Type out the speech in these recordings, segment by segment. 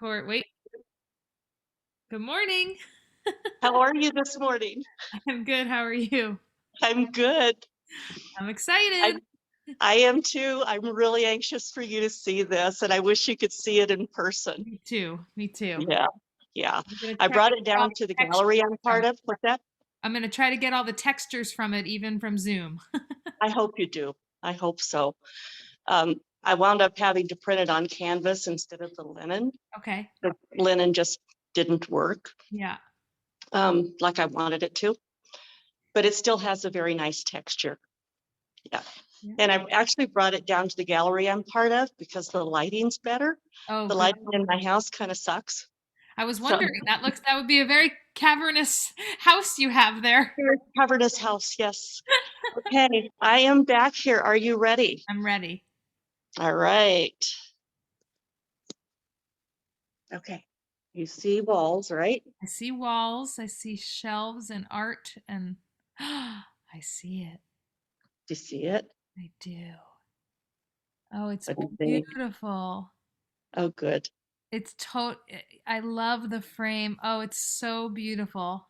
Wait. Good morning. How are you this morning? I'm good. How are you? I'm good. I'm I excited. I am too. I'm really anxious for you to see this, and I wish you could see it in person. Me too. Me too. Yeah, yeah. I'm gonna I try to brought it get all down the to the textures gallery I'm from part it. of. What's that? I'm gonna try to get all the textures from it, even from Zoom. I hope you do. I hope so. I wound up having to print it on canvas instead of the linen. Okay. The linen just didn't work Yeah. like I wanted it to, but it still has a very nice texture. Yeah. Yeah. And I've actually brought it down to the gallery I'm part of because the lighting's better. Oh, The good. lighting in my house kind of sucks. I was So wondering. That would be a very cavernous house you have there. here's covered his house. Yes. Okay. I am back here. Are you ready? I'm ready. All right. Okay. You see walls, right? I see walls. I see shelves and art, and I see it. Do you see it? I do. Oh, it's What do you think? beautiful. Oh, good. It's I love the frame. Oh, it's so beautiful.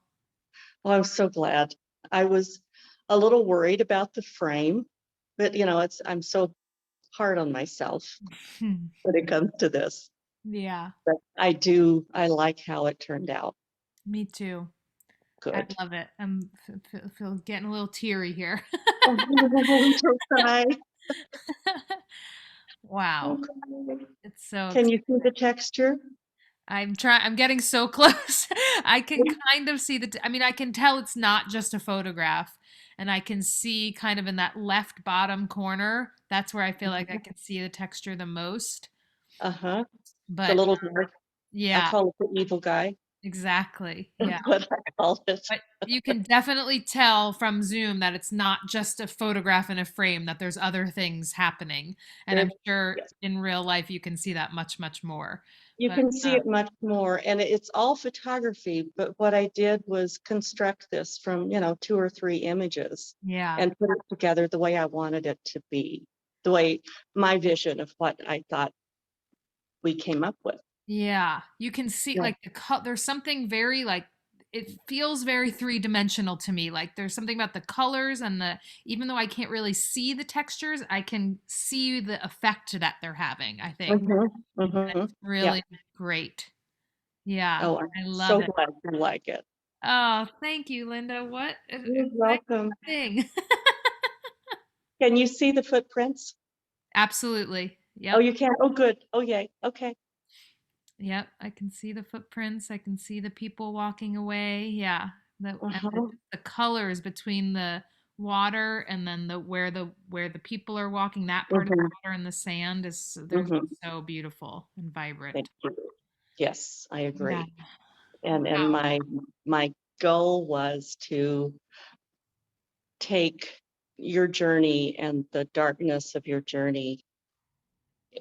Well, I'm so glad. I was a little worried about the frame, but I'm so hard on myself Hmm. when it comes to this. Yeah, But I like how it turned out. me too. I Good. love it. Feel getting a little teary here. I'm so sorry. Wow. Okay. It's so Can you see the texture? I'm getting so close. I can kind of see I mean, I can tell it's not just a photograph, and I can see kind of in that left bottom corner. That's where I feel like I can see the texture the most. Uh-huh. The But little guy. I yeah, call it the evil guy. exactly. Yeah. That's what I call it. But you can definitely tell from Zoom that it's not just a photograph in a frame, that there's other things happening. And I'm There, sure yes. in real life you can see that much, much more. You But can see it much more, and it's all photography, but what I did was construct this from, two or three images yeah, and put it together the way I wanted it to be, the way my vision of what I thought we came up with. yeah, you can see Yeah. like there's something very like it feels very three-dimensional to me. Like there's something about the colors and even though I can't really see the textures, I can see the effect that they're having, I think. And Hmm. it's Yeah. really great. Yeah, Oh, I'm I love so it. glad you like it. Oh, thank you, Linda. What an You're exciting welcome. thing. Can you see the footprints? Absolutely. Oh, Yep. you can? Oh, good. Oh, yay. Okay. Yep. I can see the footprints. I can see the people walking away. Yeah. Uh-huh. The colors between the water and then where the people are walking, that part of the Hmm. water and the sand they're Hmm. so beautiful and Thank vibrant. you. Yes, I Yeah. agree. And Wow. my goal was to take your journey and the darkness of your journey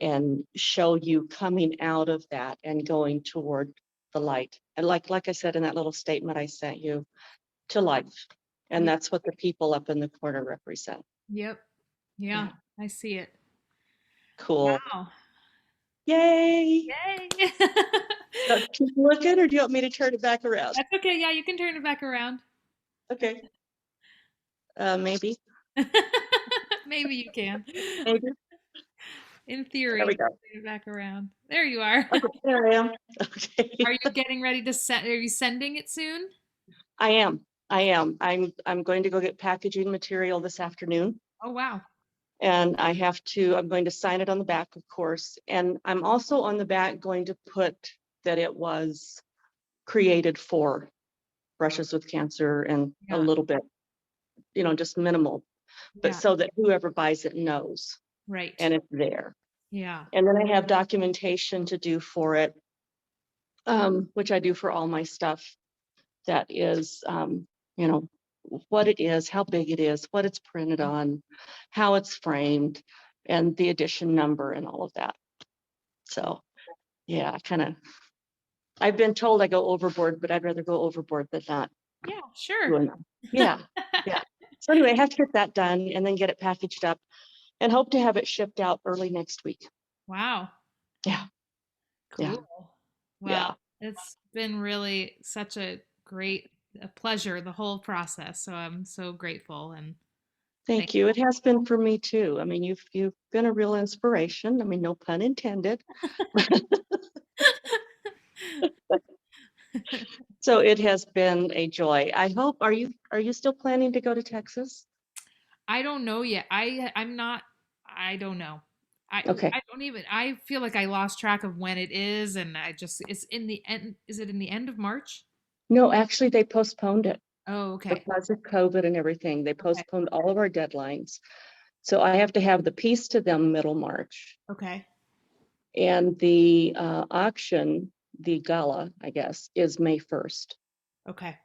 and show you coming out of that and going toward the light. And like I said in that little statement I sent you, to life. And Yeah. that's what the people up in the corner represent. Yep. Yeah. Yeah. I see it. Cool. Wow. Yay. Yay. Keep looking, or do you want me to turn it back around? That's okay. Yeah, you can turn it back around. Okay. Maybe. Maybe you can. Maybe. In There theory, we go. bring it back around. There you are. Okay, there I am. Okay. Are you getting ready to send? Are you sending it soon? I am. I am. I'm going to go get packaging material this afternoon. Oh wow. And I'm going to sign it on the back, of course. And I'm also on the back going to put that it was created for brushes with cancer and a Yeah. little bit, just minimal, but Yeah. so that whoever buys it knows Right. and it's there. Yeah. And then I have documentation to do for it, which I do for all my stuff. That is, you know, what it is, how big it is, what it's printed on, how it's framed, and the edition number and all of that. So yeah, I've been told I go overboard, but I'd rather go overboard than not Yeah. Sure. doing that. Yeah, yeah. So anyway, I have to get that done and then get it packaged up and hope to have it shipped out early next week. Wow. Yeah, yeah. Cool. Well, Yeah. it's been really such a pleasure, the whole process. So I'm so grateful and Thank you. thankful. It has been for me too. I mean, you've been a real inspiration. I mean, no pun intended. So it has been a joy. I hope, are you still planning to go to Texas? I don't know yet. I'm not. I don't know. Okay. I don't even. I feel like I lost track of when it is, and I just it's in the end. Is it in the end of March? No, actually, they postponed it Oh, okay. because of COVID and everything. They Okay. postponed all of our deadlines. So I have to have the piece to them middle March. Okay. And the auction, the gala, I guess, is May 1st. Okay.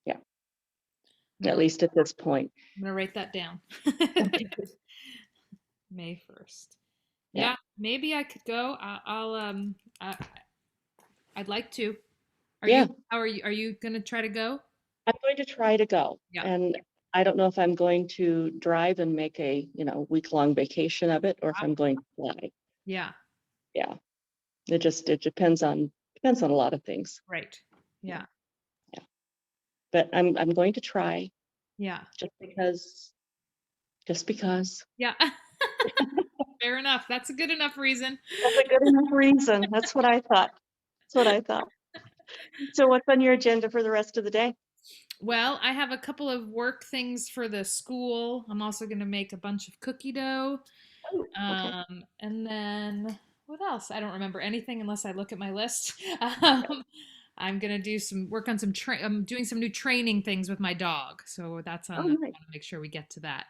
Yeah, I'm at gonna least at this point. I'm gonna write that down. May 1st. Yeah. Yeah, maybe I could go. I, I'd like to. Are you? Yeah. How are you? Are you gonna try to go? I'm going to try to go. Yeah. And I don't know if I'm going to drive and make a, week-long vacation of it or if Wow. I'm going to fly. Yeah. Yeah. It depends on a lot of things. Right. Yeah. Yeah. Yeah. But I'm going to try Yeah. just because, just because. Yeah. Fair enough. That's a good enough reason. That's a good enough reason. That's what I thought. That's what I thought. So what's on your agenda for the rest of the day? Well, I have a couple of work things for the school. I'm also going to make a bunch of cookie dough. Oh, okay. And then what else? I don't remember anything unless I look at my list. I'm going to do some work on I'm doing some new training things with my dog. So that's Oh, on the, nice. I want to make sure we get to that.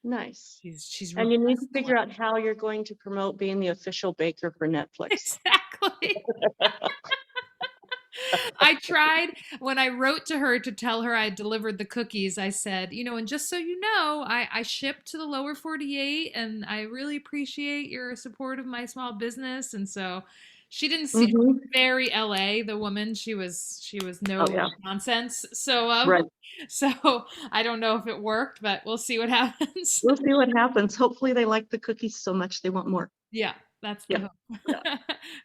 Nice. She's And you need to requested a lot. figure out how you're going to promote being the official baker for Netflix. Exactly. I tried when I wrote to her to tell her I delivered the cookies. I said, and just so you know, I ship to the lower 48 and I really appreciate your support of my small business. And so she didn't see Hmm. very LA, the woman. She was Oh, no yeah. nonsense. So Right. so I don't know if it worked, but we'll see what happens. We'll see what happens. Hopefully they like the cookies so much they want more. Yeah, that's the Yeah. hope. Yeah.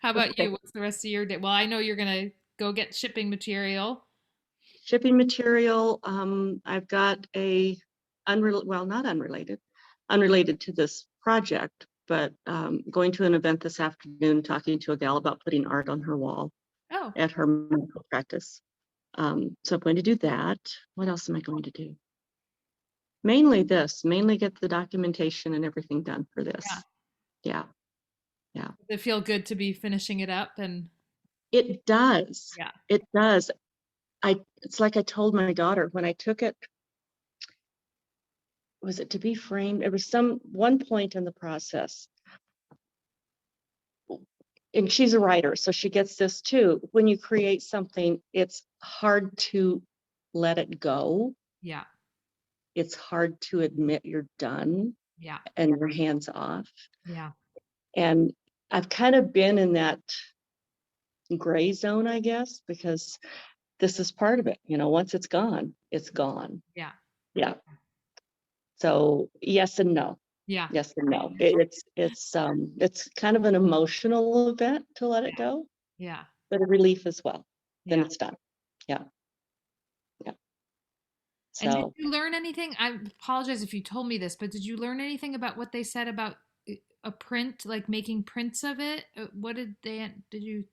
How about Okay. you? What's the rest of your day? Well, I know you're gonna go get shipping material. Shipping material, I've got not unrelated to this project, but going to an event this afternoon, talking to a gal about putting art on her wall Oh, at her medical practice. So I'm going to do that. What else am I going to do? Mainly get the documentation and everything done for yeah. this. Yeah, yeah. Does it feel good to be finishing it up and It does. yeah. It does. It's like I told my daughter when I took it, was it to be framed? It was some one point in the process. And she's a writer, so she gets this too. When you create something, it's hard to let it go. Yeah. It's hard to admit you're done Yeah. and your hands off. Yeah. And I've kind of been in that gray zone, I guess, because this is part of it. Once it's gone, it's gone. Yeah. Yeah. So yes and no. Yeah. Yes and no. It's kind of an emotional event to let it go, Yeah. but a relief as well. Then Yeah. it's done. Yeah. Yeah. And did So you learn anything? I apologize if you told me this, but did you learn anything about what they said about a print, like making prints of it? What did you?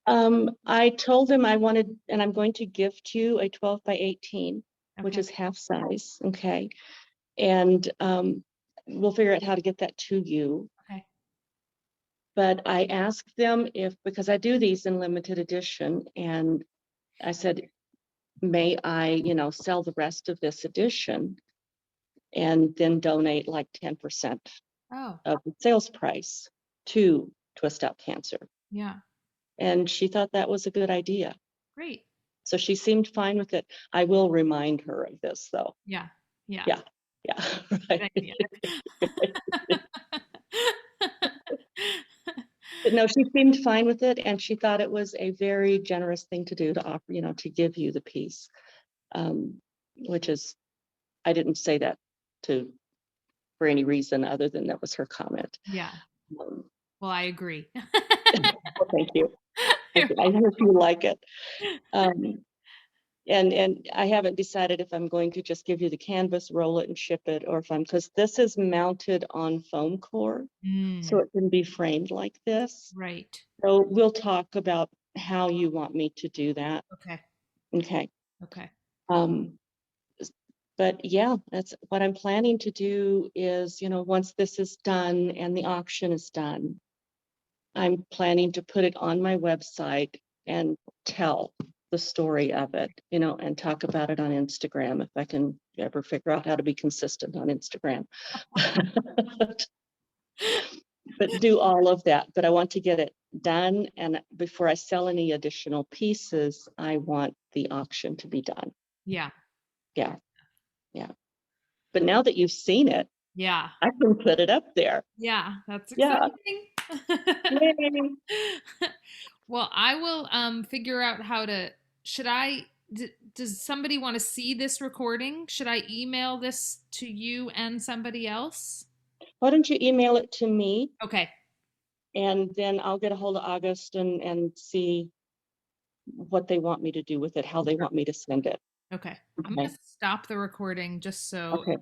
I told him I wanted, and I'm going to gift you a 12 by 18, which Okay. is half size. Okay. And we'll figure out how to get that to you. Okay. But I asked them because I do these in limited edition, and I said, may I, sell the rest of this edition and then donate like 10% Oh, of the sales price to Twist Out Cancer. yeah. And she thought that was a good idea. Great. So she seemed fine with it. I will remind her of this though. Yeah. Yeah. Yeah. Yeah. Good Right. idea. But no, she seemed fine with it, and she thought it was a very generous thing to do to offer, to give you the piece. Which is, I didn't say that to for any reason other than that was her comment. Yeah. Um, Well, I agree. well, thank you. I hope you like it. Um, and I haven't decided if I'm going to just give you the canvas, roll it and ship it, or if I'm, because this is mounted on foam core, so Mm, it can be framed like this. right. So we'll talk about how you want me to do that. Okay. Okay. Okay. Um, but yeah, that's what I'm planning to do is, once this is done and the auction is done, I'm planning to put it on my website and tell the story of it, and talk about it on Instagram if I can ever figure out how to be consistent on Instagram. But do all of that. But I want to get it done. And before I sell any additional pieces, I want the auction to be done. Yeah. Yeah. Yeah. But now that you've seen it, Yeah. I can put it up there. Yeah. That's Yeah. exciting. Yay. Well, I will figure out how to should I does somebody want to see this recording? Should I email this to you and somebody else? Why don't you email it to me Okay. and then I'll get a hold of August and see what they want me to do with it, how they Sure. want me to send it. Okay. I'm Okay. gonna stop the recording just so Okay.